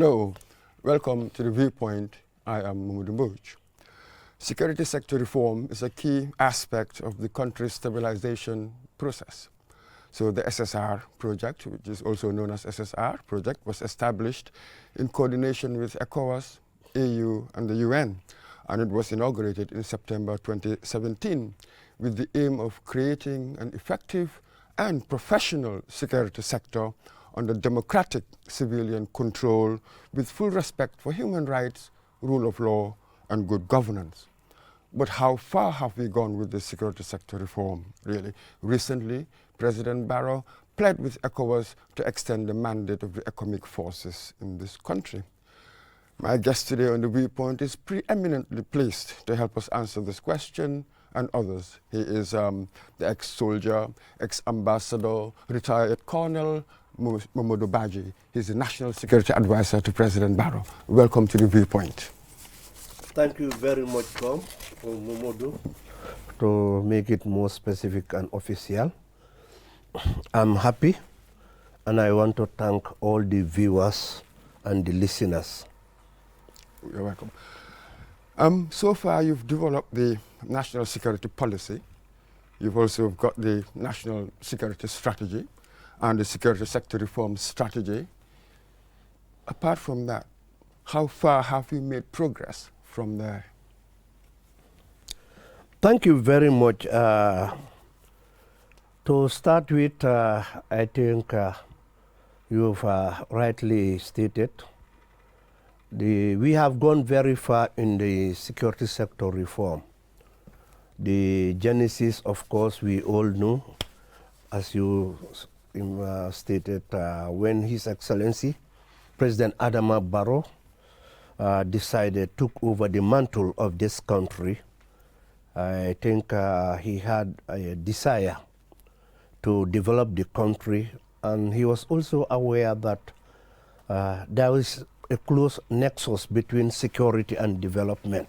Hello, welcome to the Viewpoint. I am Mamadou Mbouch. Security sector reform is a key aspect of the country's stabilization process. So the SSR project, which is also known as SSR project, was established in coordination with ECOWAS, AU and the UN, and it was inaugurated in September 2017 with the aim of creating an effective and professional security sector under democratic civilian control with full respect for human rights, rule of law, and good governance. But how far have we gone with the security sector reform, really? Recently, President Barrow pled with ECOWAS to extend the mandate of the economic forces in this country. My guest today on the Viewpoint is preeminently placed to help us answer this question and others. He is the ex-soldier, ex-ambassador, retired colonel, Mamadou Badji. He's the National Security Advisor to President Barrow. Welcome to the Viewpoint. Thank you very much, Tom, Mamadou, to make it more specific and official. I'm happy, and I want to thank all the viewers and the listeners. You're welcome. So far, you've developed the national security policy. You've also got the national security strategy and the security sector reform strategy. Apart from that, how far have you made progress from there? Thank you very much. To start with, I think you've rightly stated, we have gone very far in the security sector reform. The genesis, of course, we all know, as you stated, when His Excellency President Adama Barrow took over the mantle of this country. I think he had a desire to develop the country, and he was also aware that there is a close nexus between security and development,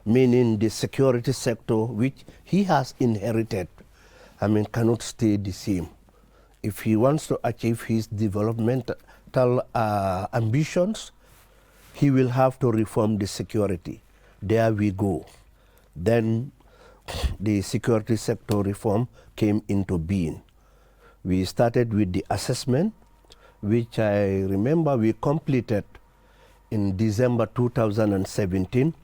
meaning the security sector which he has inherited, cannot stay the same. If he wants to achieve his developmental ambitions, he will have to reform the security. There we go. Then the security sector reform came into being. We started with the assessment, which I remember we completed in December 2017,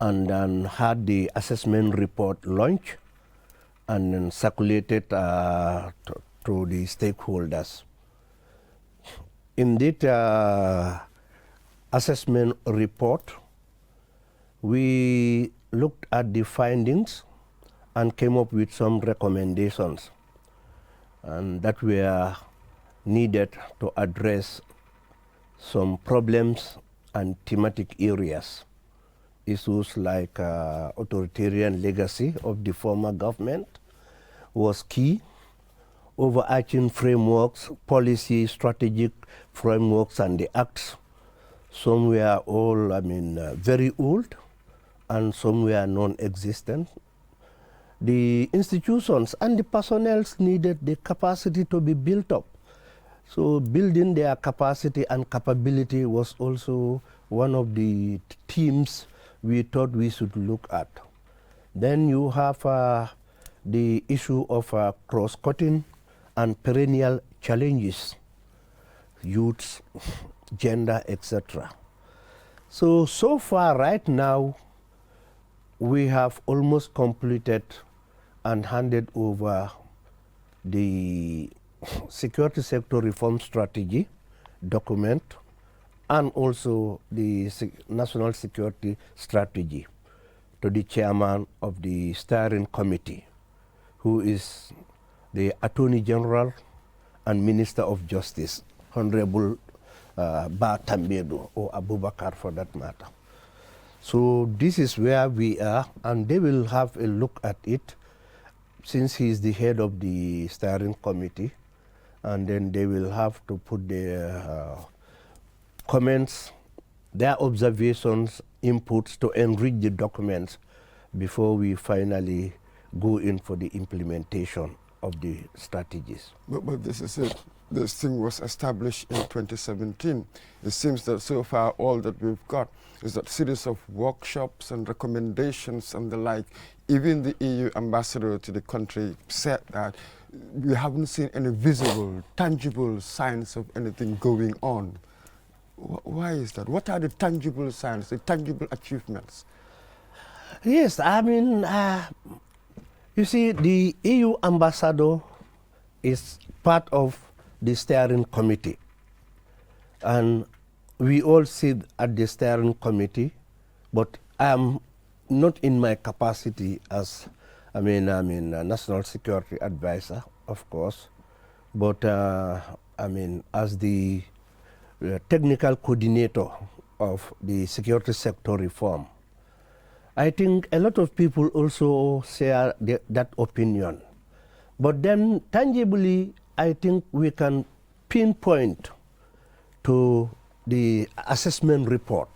and then had the assessment report launched and then circulated to the stakeholders. In that assessment report, we looked at the findings and came up with some recommendations, and that were needed to address some problems and thematic areas. Issues like authoritarian legacy of the former government was key. Overarching frameworks, policy, strategic frameworks, and the acts. Some were all, very old, and some were non-existent. The institutions and the personnel needed the capacity to be built up. So building their capacity and capability was also one of the themes we thought we should look at. Then you have the issue of cross-cutting and perennial challenges, youths, gender, etc. So far right now, we have almost completed and handed over the security sector reform strategy document and also the national security strategy to the chairman of the steering committee, who is the Attorney General and Minister of Justice, Honorable Ba Tambedu, or Abubakar for that matter. So this is where we are, and they will have a look at it since he is the head of the steering committee, and then they will have to put their comments, their observations, inputs to enrich the documents before we finally go in for the implementation of the strategies. But this is it. this thing was established in 2017. It seems that so far all that we've got is that series of workshops and recommendations and the like. Even the EU ambassador to the country said that we haven't seen any visible, tangible signs of anything going on. Why is that? What are the tangible signs, the tangible achievements? Yes, I mean, you see, the EU ambassador is part of the steering committee. And we all sit at the steering committee, but I am not in my capacity as, a national security advisor, of course, but as the technical coordinator of the security sector reform. I think a lot of people also share that opinion. But then tangibly, I think we can pinpoint to the assessment report.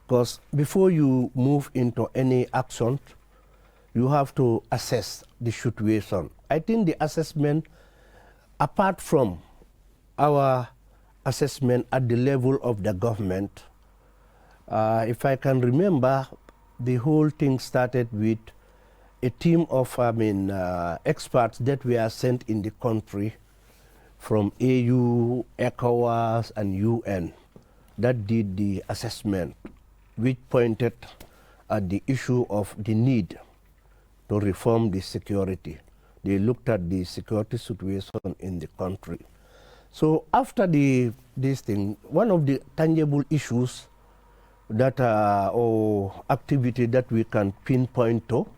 Because before you move into any action, you have to assess the situation. I think the assessment, apart from our assessment at the level of the government, if I can remember, the whole thing started with a team of experts that were sent in the country from AU, ECOWAS, and UN that did the assessment, which pointed at the issue of the need to reform the security. They looked at the security situation in the country. So after this thing, one of the tangible issues that or activity that we can pinpoint to,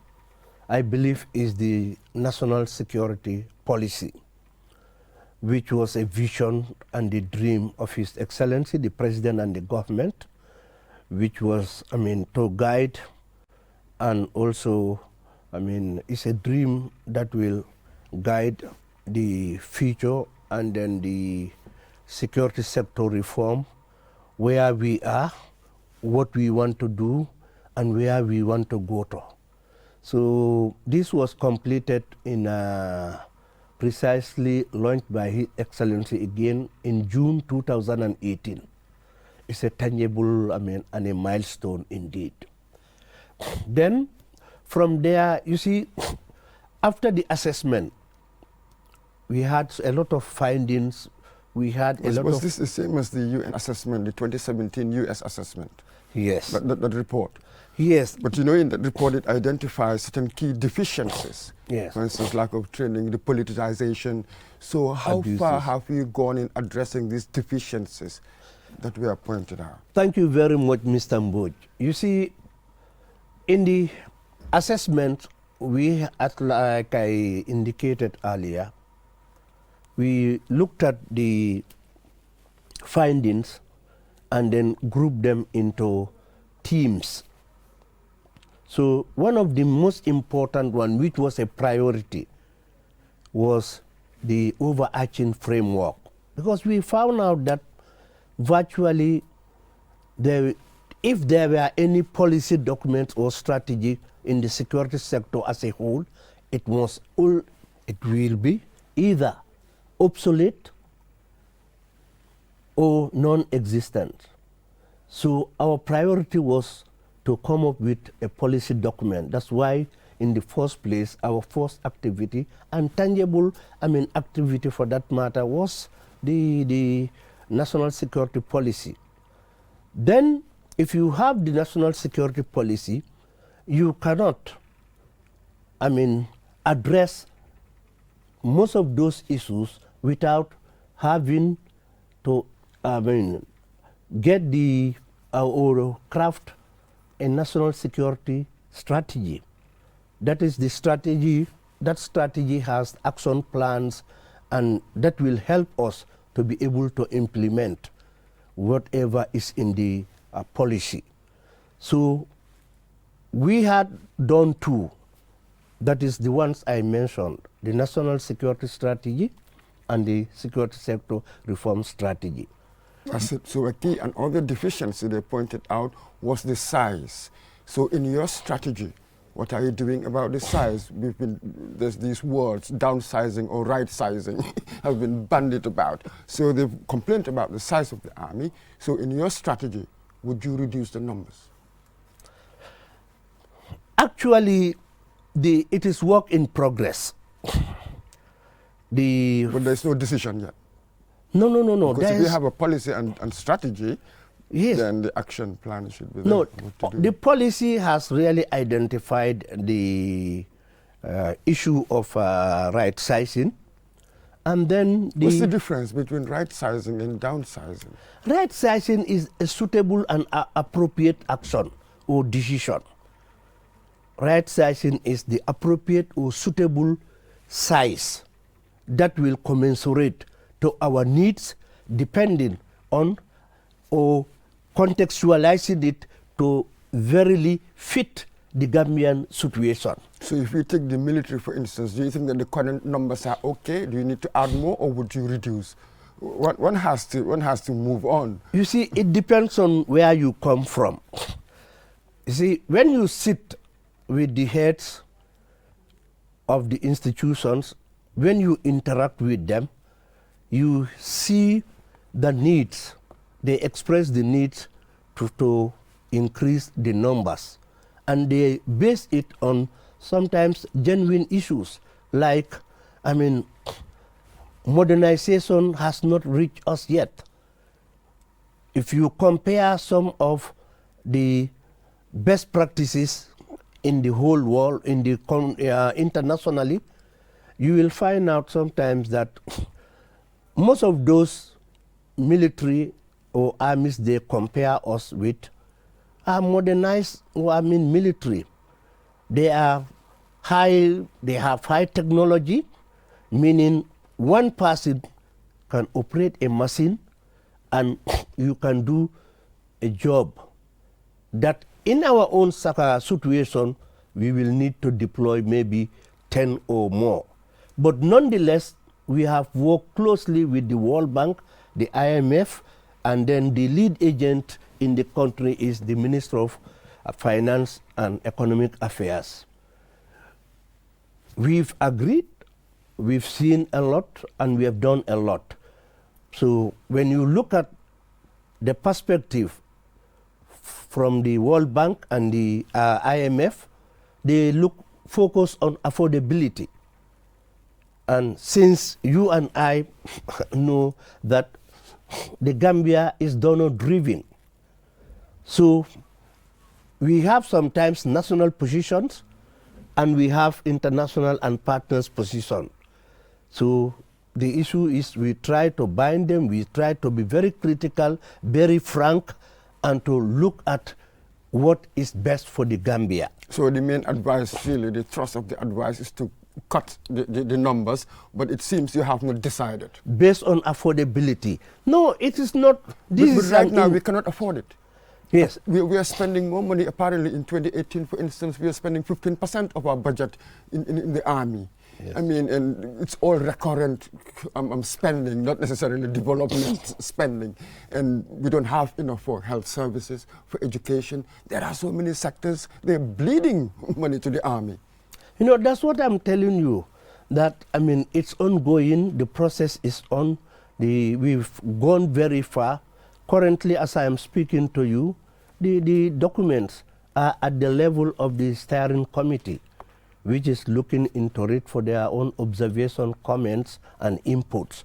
I believe, is the national security policy, which was a vision and the dream of His Excellency, the President and the government, which was, to guide and also, it's a dream that will guide the future and then the security sector reform, where we are, what we want to do, and where we want to go to. So this was completed in precisely launched by His Excellency again in June 2018. It's a tangible, and a milestone indeed. Then from there, you see, after the assessment, we had a lot of findings. We had a lot of... Was this the same as the UN assessment, the 2017 US assessment? Yes. That report? Yes. But you know, in that report, it identifies certain key deficiencies. Yes. For instance, lack of training, the politicization. So how far have you gone in addressing these deficiencies that we have pointed out? Thank you very much, Mr. Mboj. You see, in the assessment, we, like I indicated earlier, we looked at the findings and then grouped them into teams. So one of the most important one, which was a priority, was the overarching framework. Because we found out that virtually, if there were any policy documents or strategy in the security sector as a whole, it will be either obsolete or non-existent. So our priority was to come up with a policy document. That's why, in the first place, our first activity and tangible, activity for that matter, was the national security policy. Then, if you have the national security policy, you cannot, address most of those issues without having to, get the or craft a national security strategy. That is the strategy. That strategy has action plans, and that will help us to be able to implement whatever is in the policy. So we had done two. That is the ones I mentioned, the national security strategy and the security sector reform strategy. That's it. So a key and other deficiency they pointed out was the size. So in your strategy, What are you doing about the size? There's these words, downsizing or right sizing, have been bandied about. So they've complained about the size of the army. So in your strategy, would you reduce the numbers? Actually, it is work in progress. But there's no decision yet. No. Because if you have a policy and strategy, yes, then the action plan should be there. No, the policy has really identified the issue of right sizing, and then what's the difference between right sizing and downsizing? Right sizing is a suitable and appropriate action or decision. Right sizing is the appropriate or suitable size that will commensurate to our needs, depending on or contextualizing it to verily fit the Gambian situation. So if we take the military, for instance, do you think that the current numbers are okay? Do you need to add more, or would you reduce? One has to move on. You see, it depends on where you come from. You see, when you sit with the heads of the institutions, when you interact with them, you see the needs. They express the needs to increase the numbers. And they base it on sometimes genuine issues like, modernization has not reached us yet. If you compare some of the best practices in the whole world, internationally, you will find out sometimes that most of those military or armies they compare us with are modernized, military. They have high technology, meaning one person can operate a machine and you can do a job that in our own situation we will need to deploy maybe 10 or more. But nonetheless, we have worked closely with the World Bank, the IMF, and then the lead agent in the country is the Minister of Finance and Economic Affairs. We've agreed, we've seen a lot, and we have done a lot. So when you look at the perspective from the World Bank and the IMF, they focus on affordability. And since you and I know that the Gambia is donor-driven, so we have sometimes national positions and we have international and partners position. So the issue is we try to bind them, we try to be very critical, very frank, and to look at what is best for the Gambia. So the main advice, really, the thrust of the advice is to cut the numbers, but it seems you have not decided. Based on affordability. No, it is not. But right now we cannot afford it. Yes. We are spending more money. Apparently in 2018, for instance, we are spending 15% of our budget in the army. Yes. And it's all recurrent spending, not necessarily development spending. And we don't have enough for health services, for education. There are so many sectors, they're bleeding money to the army. You know, that's what I'm telling you, that, it's ongoing, the process is on, we've gone very far. Currently, as I am speaking to you, the documents are at the level of the steering committee, which is looking into it for their own observation, comments, and inputs.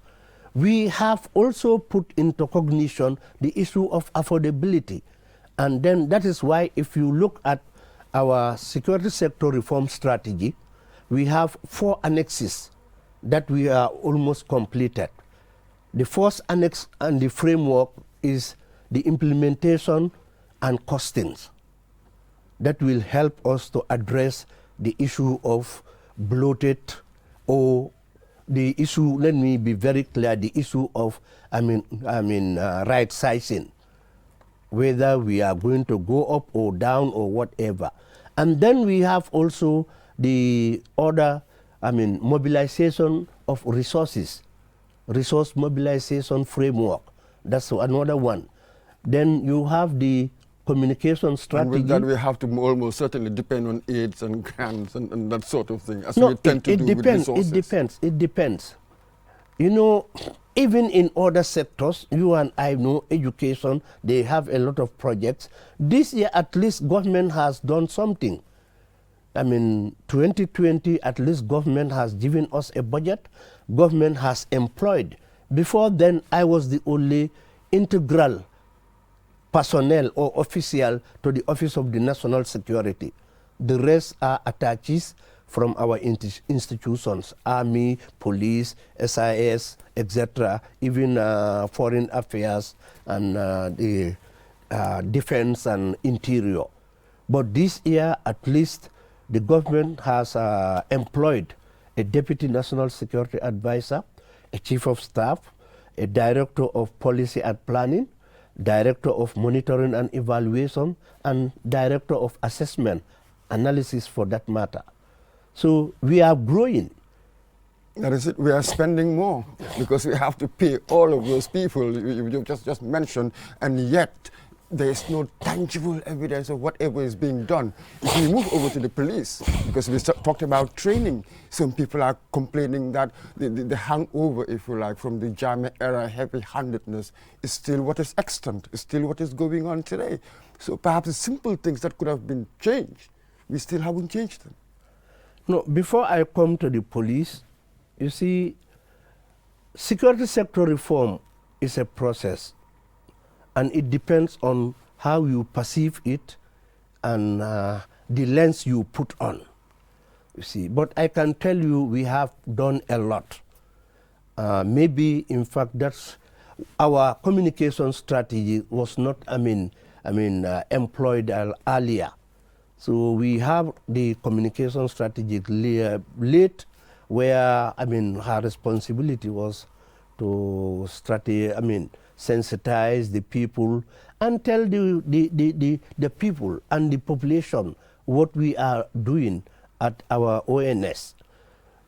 We have also put into cognition the issue of affordability. And then that is why if you look at our security sector reform strategy, we have 4 annexes that we are almost completed. The first annex and the framework is the implementation and costings that will help us to address the issue of bloated, or the issue, let me be very clear, the issue of right sizing, whether we are going to go up or down or whatever. And then we have also the other, mobilization of resources, resource mobilization framework. That's another one. Then you have the communication strategy. And with that, we have to almost certainly depend on aids and grants and that sort of thing, as No, we tend to do with resources. It depends. You know, even in other sectors, you and I know education, they have a lot of projects. This year, at least, government has done something. I mean, 2020, at least government has given us a budget. Government has employed. Before then, I was the only integral personnel or official to the Office of the National Security. The rest are attaches from our institutions, Army, Police, SIS, etc., even Foreign Affairs and the Defense and Interior. But this year, at least, the government has employed a Deputy National Security Advisor, a Chief of Staff, a Director of Policy and Planning, Director of Monitoring and Evaluation, and Director of Assessment, Analysis for that matter. So we are growing. That is it. We are spending more because we have to pay all of those people you just mentioned, and yet there is no tangible evidence of whatever is being done. If we move over to the police, because we talked about training, some people are complaining that the hangover, if you like, from the Jammeh era heavy-handedness is still what is extant, is still what is going on today. So perhaps the simple things that could have been changed, we still haven't changed them. No, before I come to the police, you see, security sector reform is a process, and it depends on how you perceive it and the lens you put on, you see. But I can tell you we have done a lot. Maybe, in fact, that's our communication strategy was not, employed earlier. So we have the communication strategy late, where her responsibility was to sensitize the people and tell the people and the population what we are doing at our ONS.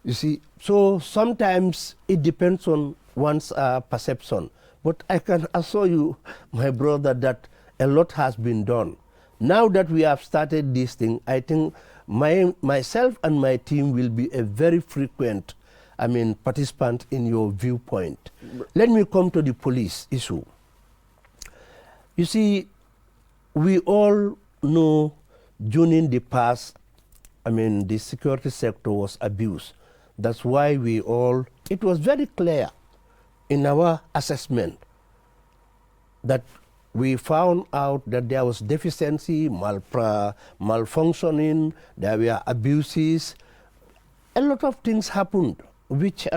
You see, so sometimes it depends on one's perception. But I can assure you, my brother, that a lot has been done. Now that we have started this thing, I think myself and my team will be a very frequent participant in your viewpoint. Let me come to the police issue. You see, we all know during the past, the security sector was abused. That's why it was very clear in our assessment that we found out that there was deficiency, malfunctioning, there were abuses. A lot of things happened, which,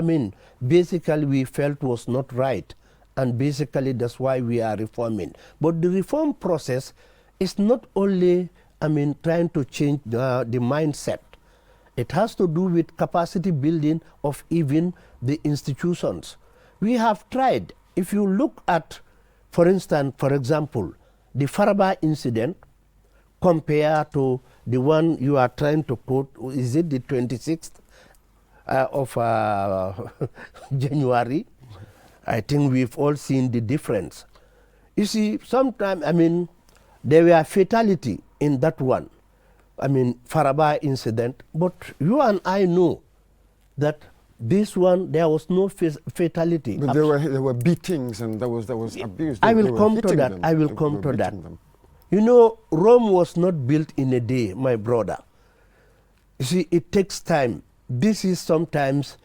basically we felt was not right. And basically that's why we are reforming. But the reform process is not only, trying to change the mindset. It has to do with capacity building of even the institutions. We have tried. If you look at, for example, the Faraba incident compared to the one you are trying to quote, is it the 26th of January? I think we've all seen the difference. You see, sometimes, there were fatality in that one, Faraba incident, but you and I know that this one, there was no fatality. But there were beatings and there was abuse. I will come to that. I will come to that. You know, Rome was not built in a day, my brother. You see, it takes time. This is sometimes,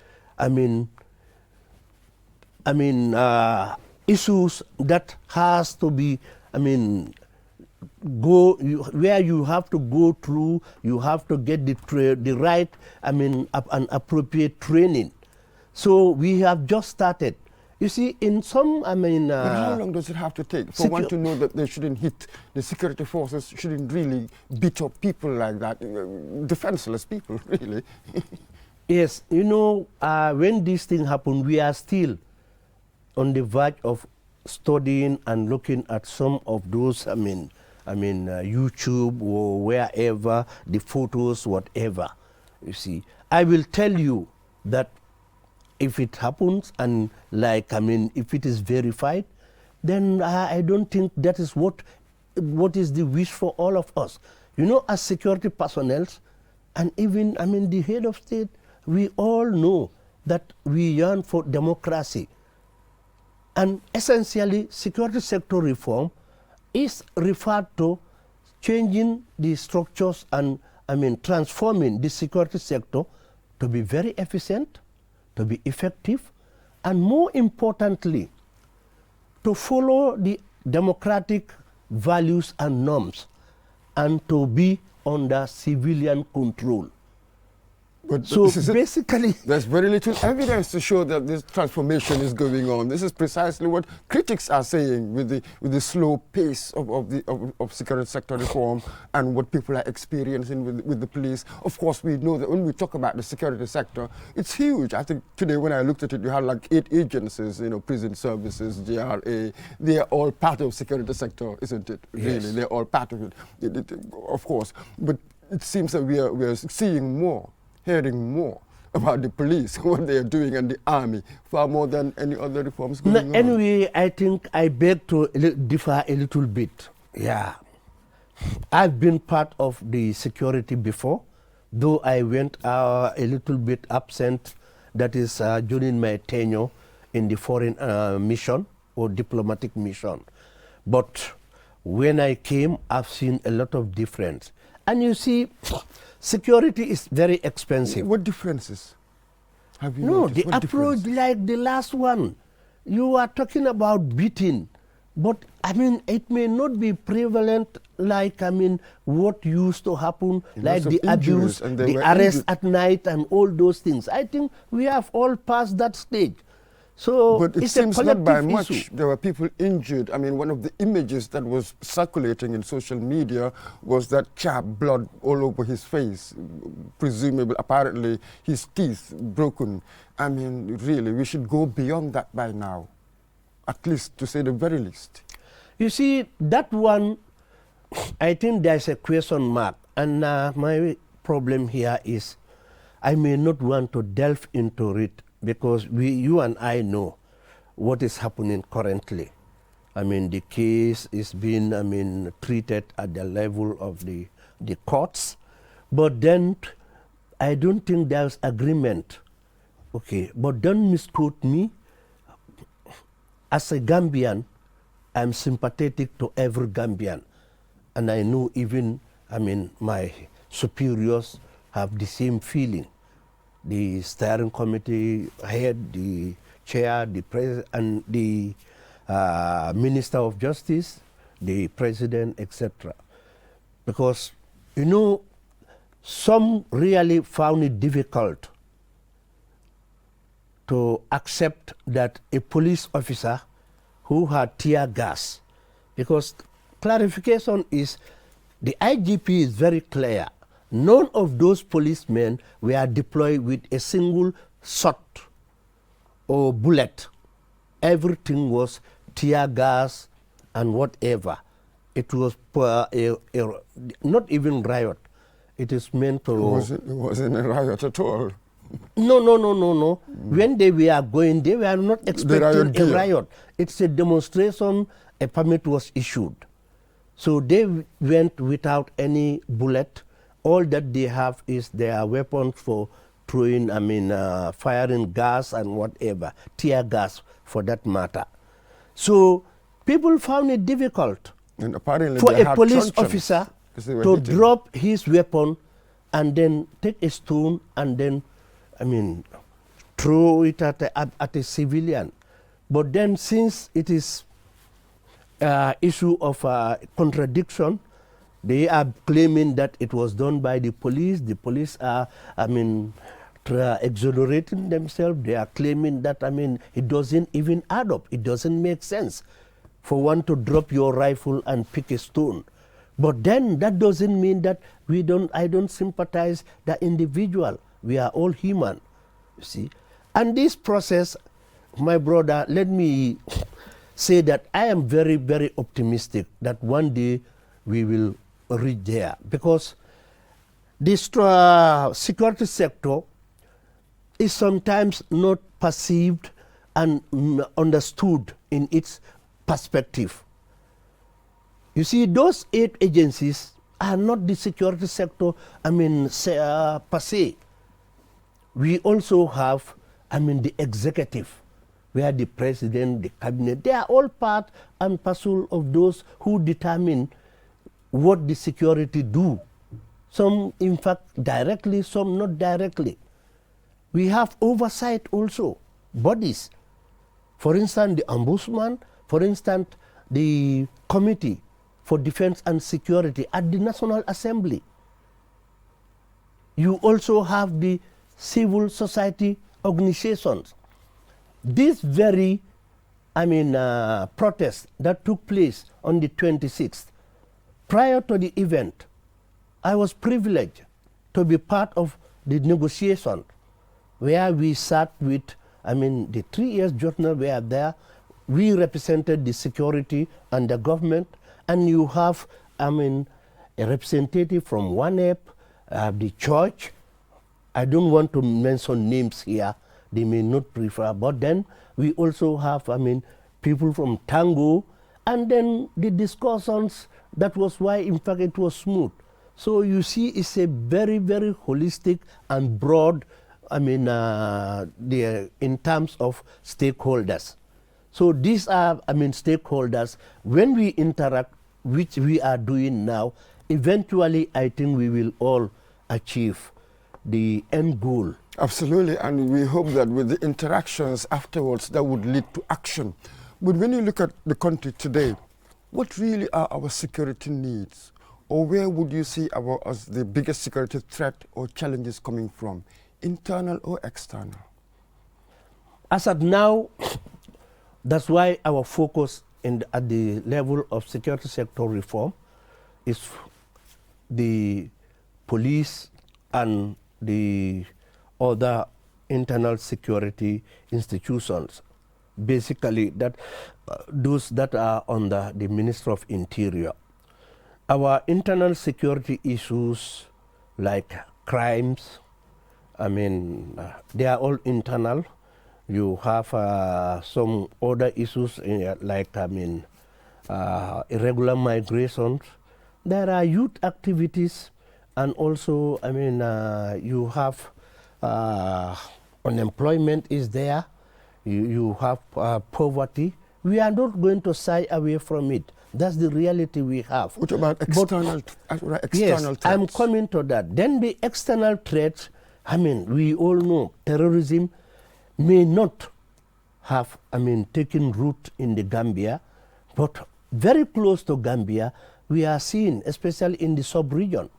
issues that has to be, where you have to go through, you have to get the right, an appropriate training. So we have just started. You see, in some, but how long does it have to take for one to know that they shouldn't hit, the security forces shouldn't really beat up people like that, defenseless people, really? Yes, you know, when this thing happened, we are still on the verge of studying and looking at some of those, YouTube or wherever, the photos, whatever. You see, I will tell you that if it happens and if it is verified, then I don't think that is what what is the wish for all of us. You know, as security personnel, and even, I mean, the head of state, we all know that we yearn for democracy. And essentially, security sector reform is referred to changing the structures and, I mean, transforming the security sector to be very efficient, to be effective, and more importantly, to follow the democratic values and norms, and to be under civilian control. But So basically, there's very little evidence to show that this transformation is going on. This is precisely what critics are saying with the slow pace of security sector reform and what people are experiencing with the police. Of course, we know that when we talk about the security sector, it's huge. I think today when I looked at it, you had like 8 agencies, you know, prison services, GRA. They are all part of security sector, isn't it? Yes. Really, they're all part of it, of course. But it seems that we are seeing more, hearing more about the police, what they are doing, and the army, far more than any other reforms going on. Anyway, I think I beg to differ a little bit. Yeah. I've been part of the security before, though I went a little bit absent, that is during my tenure in the foreign mission or diplomatic mission. But when I came, I've seen a lot of difference. And you see, security is very expensive. What differences have you No, noticed? the What approach difference? like the last one, you are talking about beating, but I mean, it may not be prevalent like, I mean, what used to happen, like the abuse, the arrest at night and all those things. I think we have all passed that stage. So but it it's seems a not by collective much. issue. There were people injured. I mean, one of the images that was circulating in social media was that chap, blood all over his face, presumably, apparently, his teeth broken. I mean, really, we should go beyond that by now, at least to say the very least. You see, that one, I think there's a question mark. And my problem here is I may not want to delve into it because you and I know what is happening currently. I mean, the case is being, I mean, treated at the level of the courts. But then I don't think there's agreement. Okay, but don't misquote me. As a Gambian, I'm sympathetic to every Gambian. And I know even, I mean, my superiors have the same feeling. The steering committee head, the chair, the president, and the Minister of Justice, the president, etc. Because, you know, some really found it difficult to accept that a police officer who had tear gas, because clarification is, the IGP is very clear. None of those policemen were deployed with a single shot or bullet. Everything was tear gas and whatever. It was not even riot. It is meant to... It wasn't a riot at all. No. When they were going, they were not expecting a riot. It's a demonstration, a permit was issued. So they went without any bullet. All that they have is their weapons for throwing, I mean, firing gas and whatever, tear gas for that matter. So people found it difficult And apparently for they a had police truncheons, officer 'cause they were to hitting. drop his weapon and then take a stone and then, I mean, throw it at a civilian. But then since it is issue of contradiction, they are claiming that it was done by the police. The police are, I mean, exonerating themselves. They are claiming that, I mean, it doesn't even add up. It doesn't make sense for one to drop your rifle and pick a stone. But then that doesn't mean that I don't sympathize the individual. We are all human, you see. And this process, my brother, let me say that I am very, very optimistic that one day we will reach there, because this security sector is sometimes not perceived and understood in its perspective. You see, those 8 agencies are not the security sector, per se. We also have, the executive, where the president, the cabinet, they are all part and parcel of those who determine what the security do. Some, in fact, directly, some not directly. We have oversight also, bodies. For instance, the Ombudsman, for instance, the Committee for Defense and Security at the National Assembly. You also have the civil society organizations. This very, protest that took place on the 26th, prior to the event, I was privileged to be part of the negotiation where we sat with, the 3 years journal were there. We represented the security and the government, and you have, a representative from ONEP, the church. I don't want to mention names here. They may not prefer, but then we also have, people from Tango, and then the discussions, that was why, in fact, it was smooth. So you see, it's a very, very holistic and broad, in terms of stakeholders. So these are, stakeholders. When we interact, which we are doing now, eventually, I think we will all achieve the end goal. Absolutely, and we hope that with the interactions afterwards, that would lead to action. But when you look at the country today, what really are our security needs? Or where would you see as the biggest security threat or challenges coming from, internal or external? As of now, that's why our focus at the level of security sector reform is the police and the other internal security institutions. Basically, those that are under the Ministry of Interior. Our internal security issues like crimes, they are all internal. You have some other issues like irregular migrations. There are youth activities, and also you have unemployment is there. You have poverty. We are not going to shy away from it. That's the reality we have. What about external threats? Yes, I'm coming to that. Then the external threats, we all know terrorism may not have, taken root in the Gambia, but very close to Gambia, we are seeing, especially in the sub-region.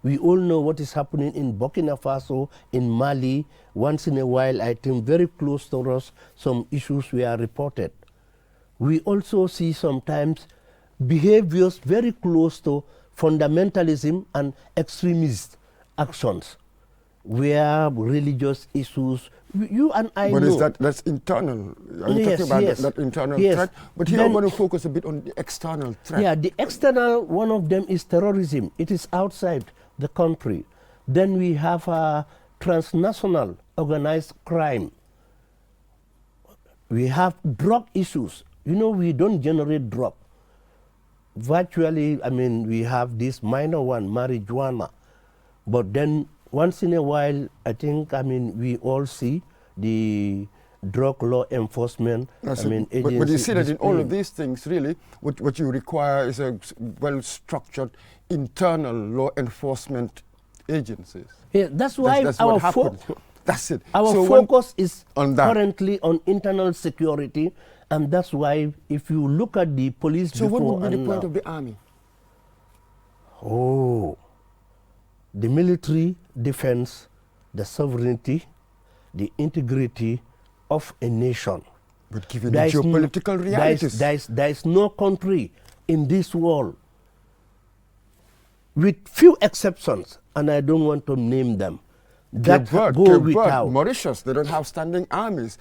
We all know what is happening in Burkina Faso, in Mali. Once in a while, I think very close to us, some issues were reported. We also see sometimes behaviors very close to fundamentalism and extremist actions, where religious issues, you and I know. But is that's internal? Are you talking about that internal threat? But here I'm going to focus a bit on the external threat. Yeah, the external, one of them is terrorism. It is outside the country. Then we have transnational organized crime. We have drug issues. We don't generate drug. Virtually, we have this minor one, marijuana. But then once in a while, I think, we all see the drug law enforcement. Agencies. But you see that in all of these things, really, what you require is a well-structured internal law enforcement agencies. Yeah, that's why our That's it. Our focus is currently on internal security, and that's why if you look at the police So what would be the point of the army? Oh, the military defense, the sovereignty, the integrity of a nation. But given the geopolitical realities. There is no country in this world, with few exceptions, and I don't want to name them, that go without. Mauritius, they don't have standing armies.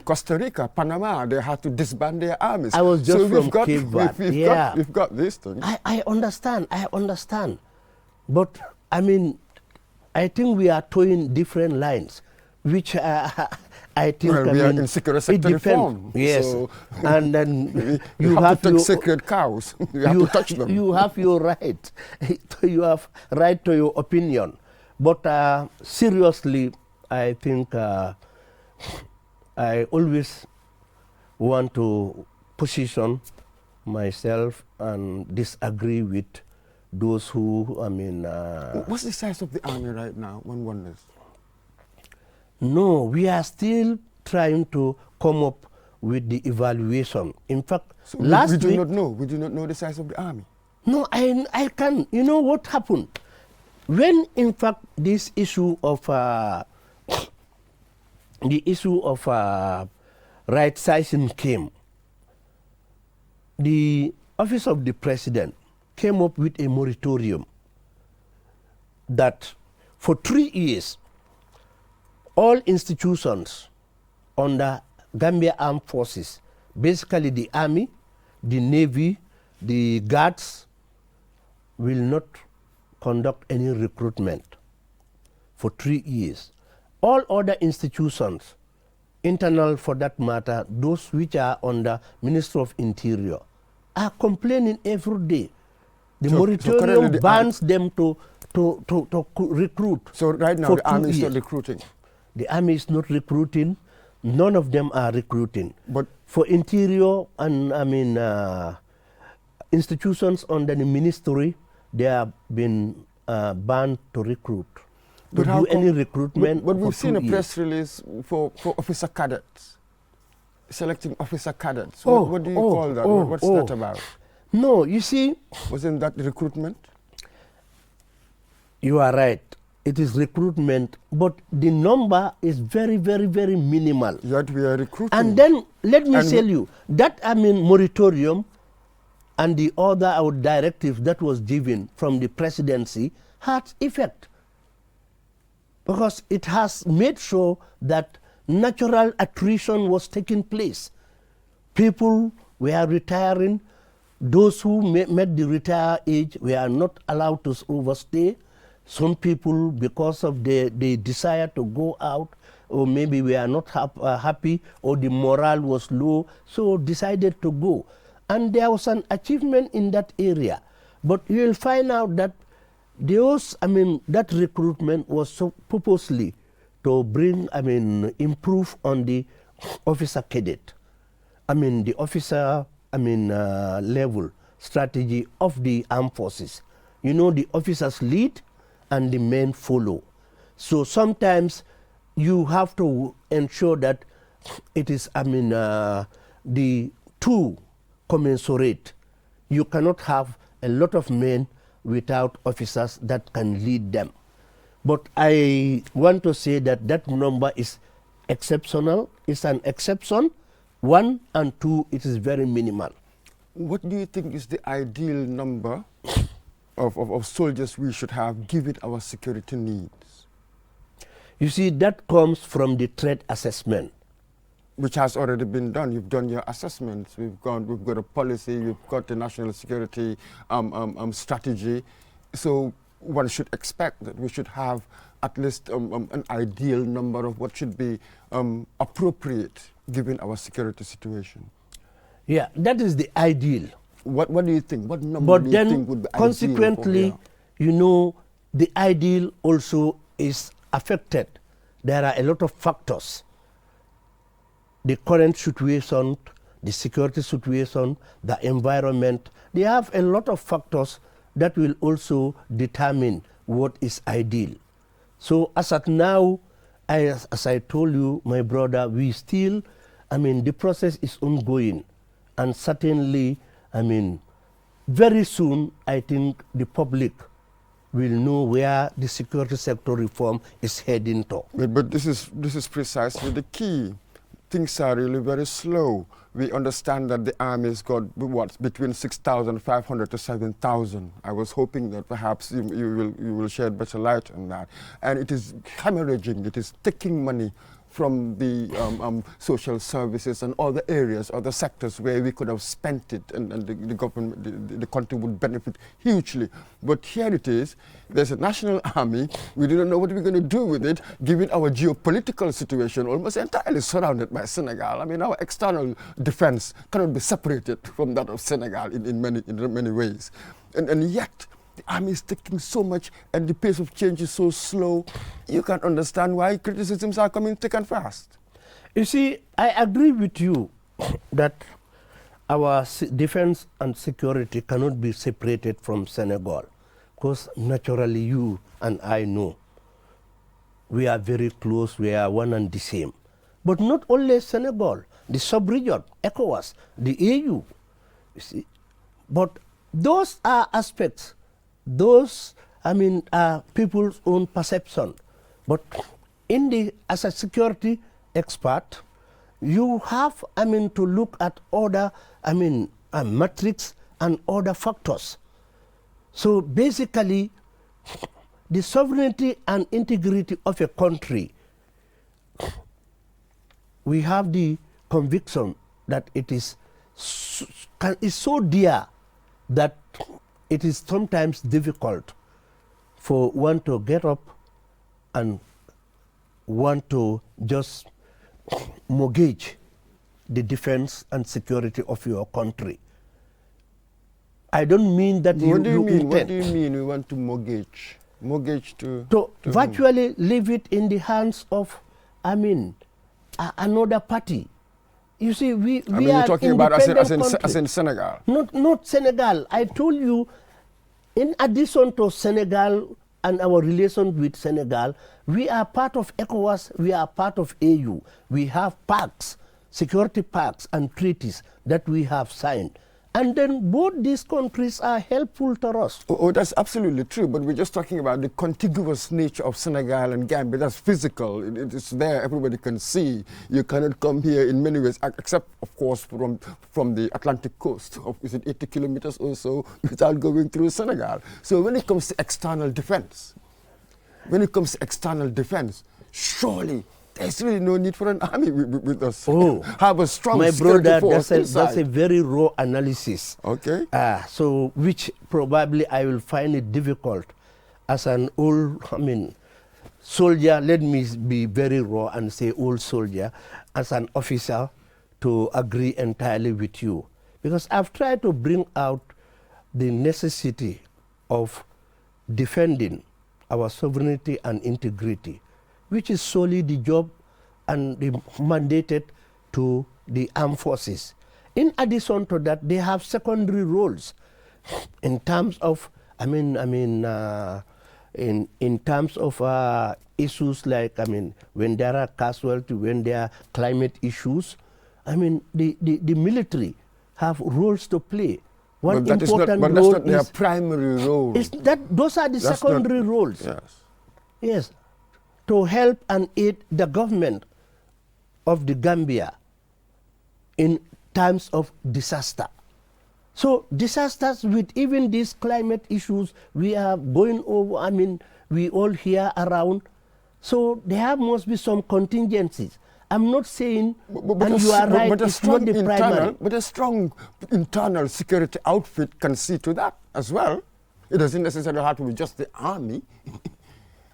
Costa Rica, Panama, they had to disband their armies. I was just from Cape Verde. We've got these things. I understand. But, I think we are towing different lines. which I think well, we are in security sector reform. Yes, So and then you have to take sacred cows. You have to touch them. You have your right. You have right to your opinion. But seriously, I think I always want to position myself and disagree with those who, I mean... What's the size of the army right now, one wonders? No, we are still trying to come up with the evaluation. In fact, So last we do week... not know. We do not know the size of the army. No, I can. You know what happened? When, in fact, this issue of right sizing came, the office of the president came up with a moratorium that for 3 years, all institutions under Gambia Armed Forces, basically the Army, the Navy, the Guards, will not conduct any recruitment for 3 years. All other institutions, internal for that matter, those which are under Ministry of Interior, are complaining every day. The moratorium bans them to recruit. So right now the army is not recruiting? The army is not recruiting. None of them are recruiting. But for Interior and institutions under the ministry, they have been banned to recruit, to do any recruitment. But we've seen a press release for officer cadets, selecting officer cadets. What do you call that? What's that about? No, you see... Wasn't that recruitment? You are right. It is recruitment, but the number is very, very, very minimal. Yet we are recruiting. And then, let me tell you, that moratorium and the other directive that was given from the presidency had effect, because it has made sure that natural attrition was taking place. People were retiring. Those who met the retire age were not allowed to overstay. Some people, because of their desire to go out, or maybe we are not happy, or the morale was low, so decided to go. And there was an achievement in that area. But you will find out that that recruitment was so purposely to bring, improve on the officer cadet. The officer, level strategy of the armed forces. You know, the officers lead and the men follow. So sometimes you have to ensure that it is, the two commensurate. You cannot have a lot of men without officers that can lead them. But I want to say that that number is exceptional. It's an exception. 1 and 2, it is very minimal. What do you think is the ideal number of soldiers we should have given our security needs? You see, that comes from the threat assessment, which has already been done. You've done your assessments. We've got a policy. We've got the national security strategy. So one should expect that we should have at least an ideal number of what should be appropriate given our security situation. Yeah, that is the ideal. What do you think? What number do you think would be ideal? Consequently, you know, the ideal also is affected. There are a lot of factors. The current situation, the security situation, the environment, they have a lot of factors that will also determine what is ideal. So as at now, as I told you, my brother, we still, the process is ongoing. And certainly, very soon, I think the public will know where the security sector reform is heading to. But this is precisely the key. Things are really very slow. We understand that the army's got between 6,500 to 7,000. I was hoping that perhaps you will shed better light on that. And it is hemorrhaging. It is taking money from the social services and other areas, other sectors where we could have spent it, and the government, the country would benefit hugely. But here it is, there's a national army, we do not know what we're going to do with it, given our geopolitical situation, almost entirely surrounded by Senegal. I mean, our external defense cannot be separated from that of Senegal in many ways. And yet, the army is taking so much, and the pace of change is so slow. You can understand why criticisms are coming thick and fast. You see, I agree with you that our defense and security cannot be separated from Senegal, because naturally you and I know we are very close, we are one and the same. But not only Senegal, the sub-region, ECOWAS, the AU, you see. But those are aspects, those, are people's own perception. But as a security expert, you have, to look at other, metrics and other factors. So basically, the sovereignty and integrity of a country, we have the conviction that it is so dear that it is sometimes difficult for one to get up and want to just mortgage the defense and security of your country. I don't mean that What do you mean? intend. What do you mean we want to mortgage? Mortgage to virtually leave it in the hands of, another party. You see, we you're are talking about as country. in Senegal. Not Senegal. I told you, in addition to Senegal and our relations with Senegal, we are part of ECOWAS, we are part of AU. We have pacts, security pacts and treaties that we have signed. And then both these countries are helpful to us. Oh, that's absolutely true, but we're just talking about the contiguous nature of Senegal and Gambia. That's physical. It's there, everybody can see. You cannot come here in many ways, except, of course, from the Atlantic coast, of, is it 80 kilometers or so, without going through Senegal. So when it comes to external defense, surely there's really no need for an army with us. Oh, have a strong my security brother, force that's a very raw analysis. Okay. So which probably I will find it difficult as an old, soldier. Let me be very raw and say old soldier, as an officer, to agree entirely with you, because I've tried to bring out the necessity of defending our sovereignty and integrity, which is solely the job and the mandated to the armed forces. In addition to that, they have secondary roles in terms of, in terms of issues like, when there are casualties, when there are climate issues, the military have roles to play. One important but role that's not their primary role. Those are the secondary roles. Yes. Yes. To help and aid the government of the Gambia in times of disaster. So disasters with even these climate issues we are going over, we all hear around. So there must be some contingencies. I'm not saying, and you are right, it's not the primary. But a strong internal security outfit can see to that as well. It doesn't necessarily have to be just the army.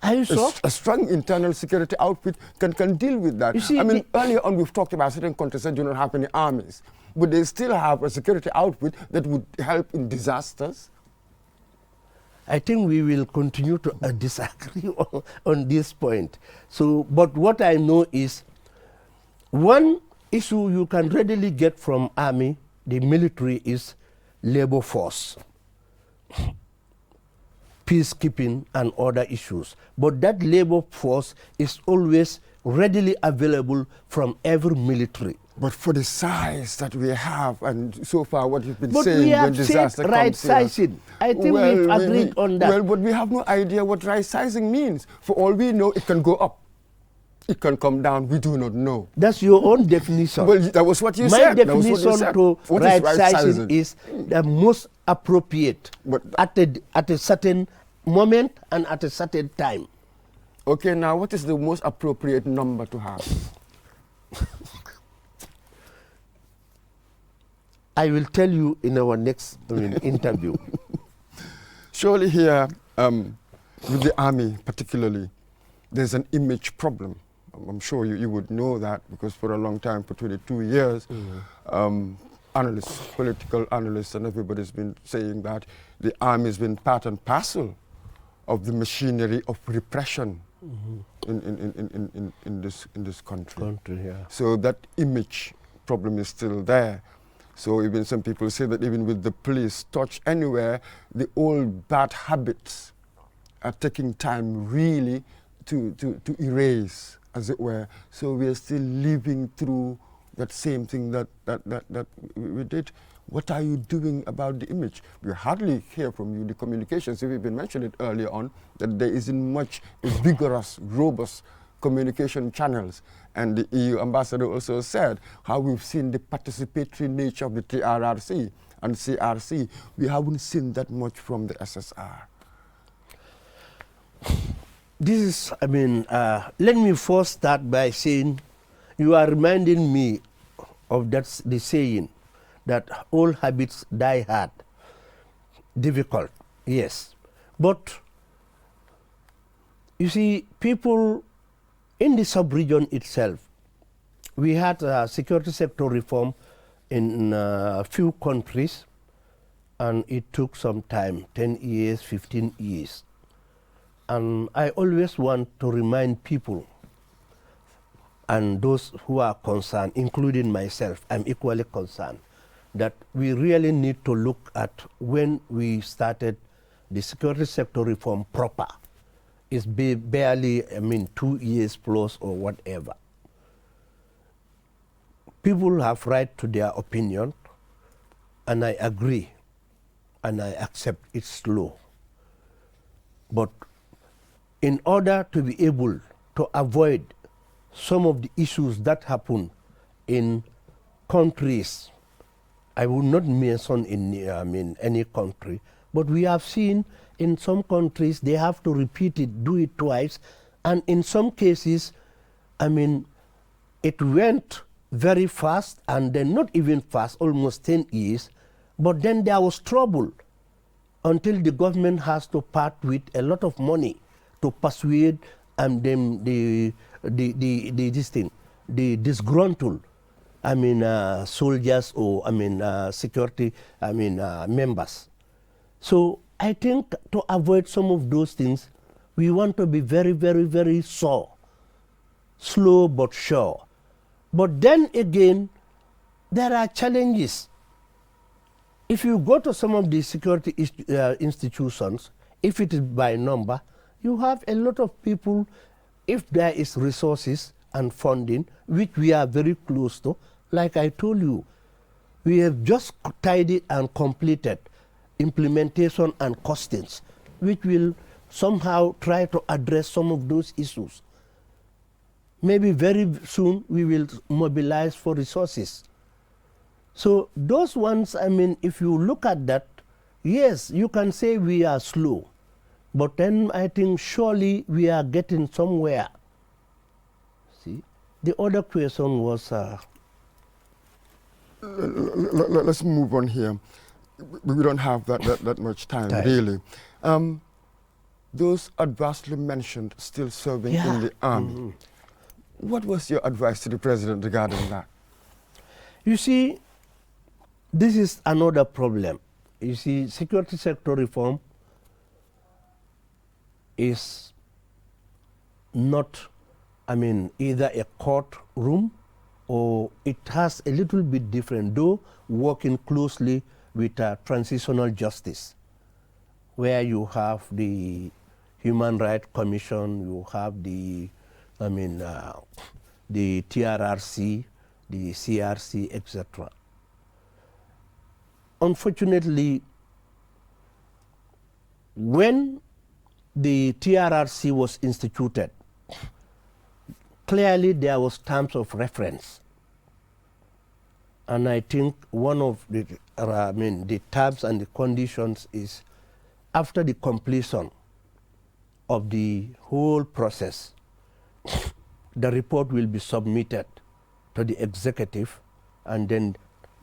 Are you sure? A strong internal security outfit can deal with that. You see, earlier on we've talked about certain countries that do not have any armies, but they still have a security outfit that would help in disasters. I think we will continue to disagree on this point. So, but what I know is, one issue you can readily get from army, the military, is labor force, peacekeeping and other issues. But that labor force is always readily available from every military. But for the size that we have, and so far what you've been but saying, we have when disaster said right comes sizing. I think we've agreed on that. Well, but we have no idea what right sizing means. For all we know, it can go up. It can come down. We do not know. That's your own definition. Well, that was what you My said. definition to right sizing is the most appropriate at a certain moment and at a certain time. Okay, now what is the most appropriate number to have? I will tell you in our next interview. Surely here, with the army particularly, there's an image problem. I'm sure you would know that because for a long time, for 22 years, analysts, political analysts, and everybody's been saying that the army has been part and parcel of the machinery of repression in this country. Yeah. So that image problem is still there. So even some people say that even with the police touch anywhere, the old bad habits are taking time really to erase, as it were. So we are still living through that same thing that we did. What are you doing about the image? We hardly hear from you. The communications, you've been mentioned it earlier on, that there isn't much vigorous, robust communication channels. And the EU ambassador also said how we've seen the participatory nature of the TRRC and CRC. We haven't seen that much from the SSR. This is, let me first start by saying, you are reminding me of the saying that all habits die hard. Difficult, yes. But you see, people in the sub-region itself, we had security sector reform in a few countries, and it took some time, 10 years, 15 years. And I always want to remind people and those who are concerned, including myself, I'm equally concerned, that we really need to look at when we started the security sector reform proper. It's barely, 2 years plus or whatever. People have right to their opinion, and I agree, and I accept it's slow. But in order to be able to avoid some of the issues that happen in countries, I will not mention in any country, but we have seen in some countries they have to repeat it, do it twice, and in some cases, it went very fast, and then not even fast, almost 10 years, but then there was trouble until the government has to part with a lot of money to persuade them the disgruntled soldiers or security members. So I think to avoid some of those things, we want to be very, very, very slow but sure. But then again, there are challenges. If you go to some of the security institutions, if it is by number, you have a lot of people. If there is resources and funding, which we are very close to, like I told you, we have just tidied and completed implementation and costings, which will somehow try to address some of those issues. Maybe very soon we will mobilize for resources. So those ones, if you look at that, yes, you can say we are slow, but then I think surely we are getting somewhere. See, the other question was... Let's move on here. We don't have that much time, really. Those adversely mentioned still serving in the army. What was your advice to the president regarding that? You see, this is another problem. You see, security sector reform is not, either a courtroom or it has a little bit different, though working closely with transitional justice, where you have the Human Rights Commission, you have the TRRC, the CRC, etc. Unfortunately, when the TRRC was instituted, clearly there was terms of reference. And I think one of the, the terms and the conditions is after the completion of the whole process, the report will be submitted to the executive, and then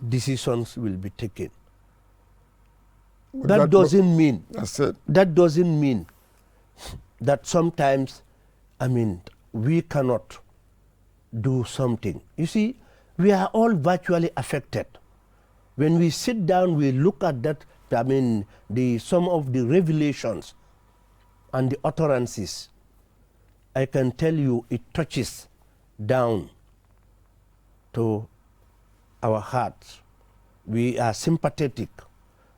decisions will be taken. That doesn't mean that sometimes, we cannot do something. You see, we are all virtually affected. When we sit down, we look at that, some of the revelations and the utterances. I can tell you it touches down to our hearts. We are sympathetic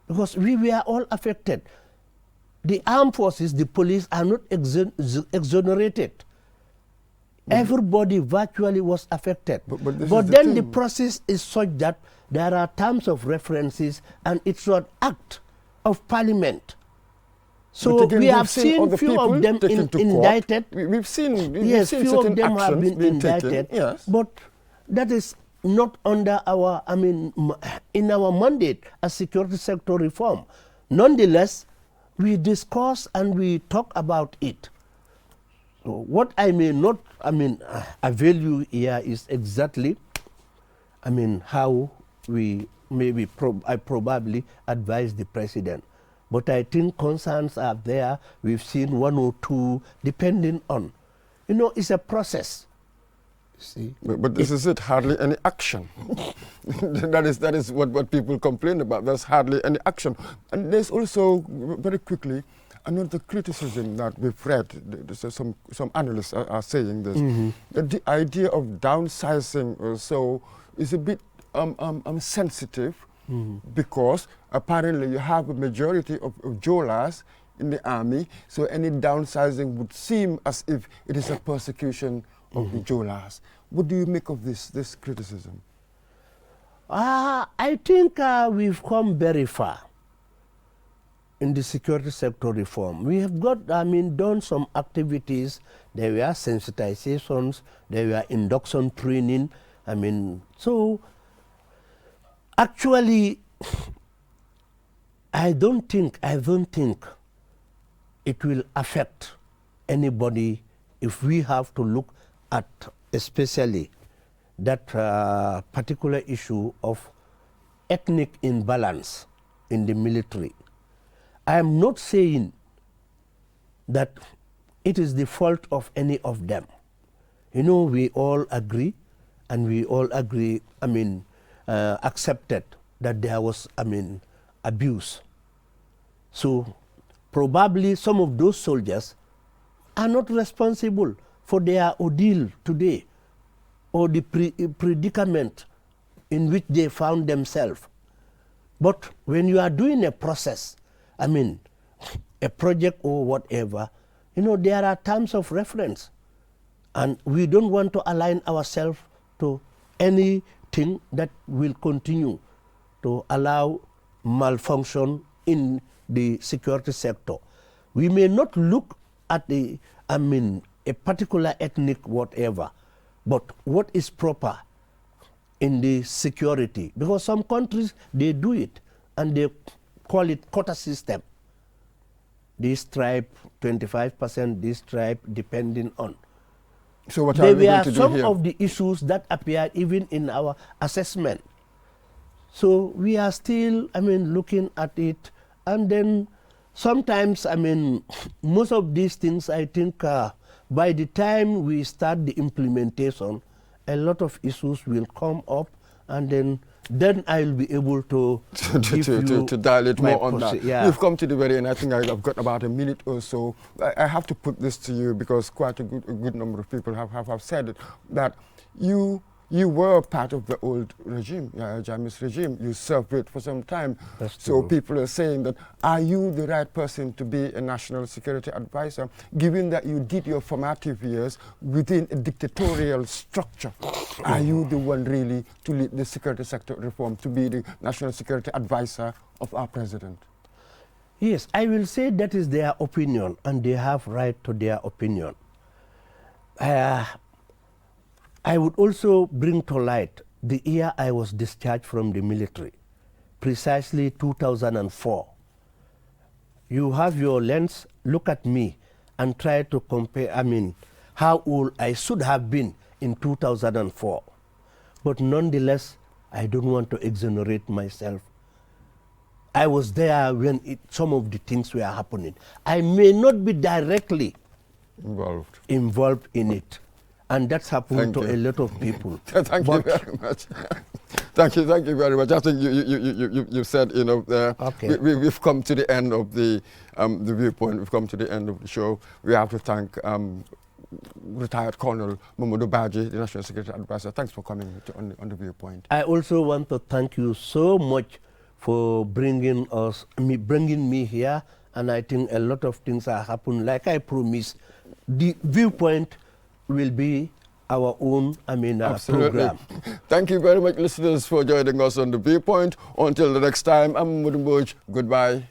because we are all affected. The armed forces, the police are not exonerated. Everybody virtually was affected. But then the process is such that there are terms of references, and it's an act of parliament. So again, we have seen few of them indicted. We've seen few of them have been indicted. Yes. But that is not under our, in our mandate as security sector reform. Nonetheless, we discuss and we talk about it. So what I may not, avail you here is exactly, how we maybe, I probably advise the president. But I think concerns are there. We've seen one or two, depending on, it's a process. See? But this is it, hardly any action. that is what people complain about. There's hardly any action. And there's also, very quickly, another criticism that we've read. Some analysts are saying this, that the idea of downsizing or so is a bit sensitive, because apparently you have a majority of Jolas in the army, so any downsizing would seem as if it is a persecution of the Jolas. What do you make of this criticism? I think we've come very far in the security sector reform. We have got, done some activities. There were sensitizations, there were induction training. So actually, I don't think it will affect anybody if we have to look at especially that particular issue of ethnic imbalance in the military. I am not saying that it is the fault of any of them. We all agree, and we all agree, accepted that there was, abuse. So probably some of those soldiers are not responsible for their ordeal today or the predicament in which they found themselves. But when you are doing a process, a project or whatever, there are terms of reference. And we don't want to align ourselves to anything that will continue to allow malfunction in the security sector. We may not look at a particular ethnic whatever, but what is proper in the security. Because some countries, they do it, and they call it quota system. This tribe, 25%, this tribe, depending on. So what are we going to do here? There were some of the issues that appeared even in our assessment. So we are still, looking at it. And then sometimes, most of these things, I think, by the time we start the implementation, a lot of issues will come up, and then I'll be able to dilate more on that. Yeah. We've come to the very end. I think I've got about a minute or so. I have to put this to you because quite a good number of people have said it, that you were part of the old regime, Jammeh's regime. You served it for some time. That's so true. People are saying that, are you the right person to be a national security advisor, given that you did your formative years within a dictatorial structure? Are you the one really to lead the security sector reform, to be the national security advisor of our president? Yes, I will say that is their opinion, and they have right to their opinion. I would also bring to light the year I was discharged from the military, precisely 2004. You have your lens, look at me, and try to compare, how old I should have been in 2004. But nonetheless, I don't want to exonerate myself. I was there when some of the things were happening. I may not be directly involved in it. And that's happened to a lot of people. Thank you very much. Thank you very much. I think you said, okay. we've come to the end of the Viewpoint. We've come to the end of the show. We have to thank retired Colonel Mamadou Badji, the National Security Advisor. Thanks for coming on the Viewpoint. I also want to thank you so much for bringing me here, and I think a lot of things are happening. Like I promised, the Viewpoint will be our own program. Thank you very much, listeners, for joining us on the Viewpoint. Until the next time, I'm Mamadou Badji. Goodbye.